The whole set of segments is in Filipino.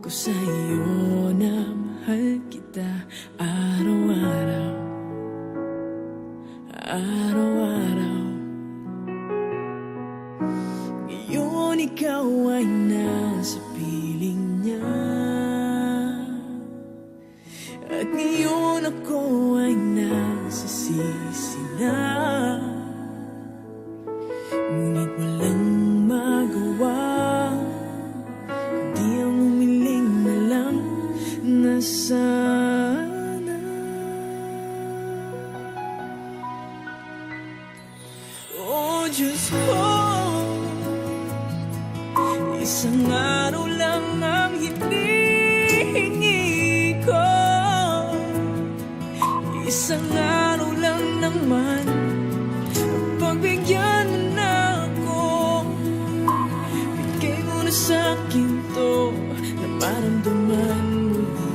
ko sa'yo na mahal kita araw-araw, araw-araw. Ngayon ikaw ay nasa piling niya, at ngayon ako ay nasa sisi na. Ngunit walang magawa, di ang umiling na lang na sana. Oh Diyos ko, isang araw lang ang hinihingi ko, isang araw lang naman, pagbigyan mo na ako. Bigay mo na sa'kin to na maramdaman muli,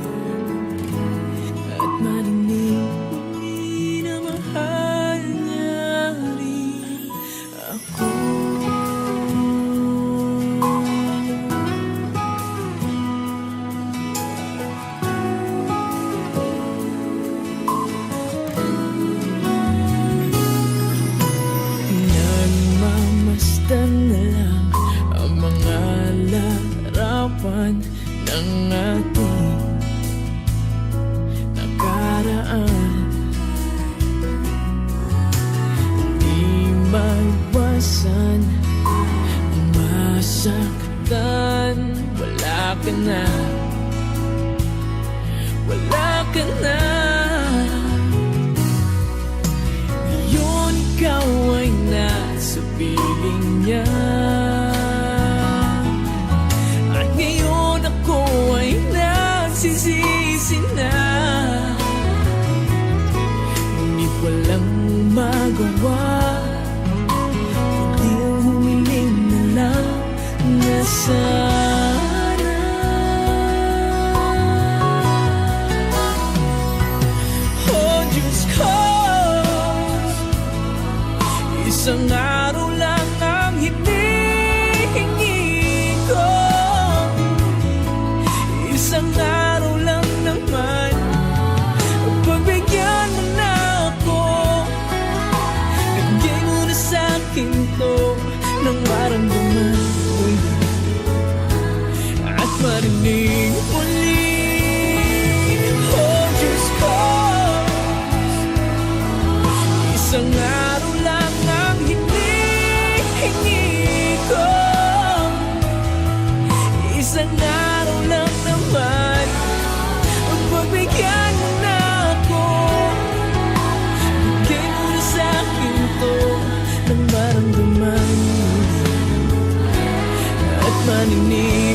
at marinig muli na mahal niya rin ako. Nagmamasdan na lang ang mga larawan ng ating nakaraan. Di maiwasan ang masaktan. Wala ka na, wala ka na. Ngayon ikaw ay nasa piling niya, at ngayon ako ay nagsisisi na. Ngunit walang magawa, kundi ang humiling na lang na sana. Oh Diyos ko, isang araw lang ang hinihingi ko, isang araw lang naman, pagbigyan mo na ako. Bigay mo na sa'kin to nang maramdaman muli, at marinig muli. Oh Diyos ko, isang araw lang ang hinihingi ko, isang araw lang naman, pagbigyan mo na ako. Bigay mo na sa'kin to nang maramdaman muli, at maninig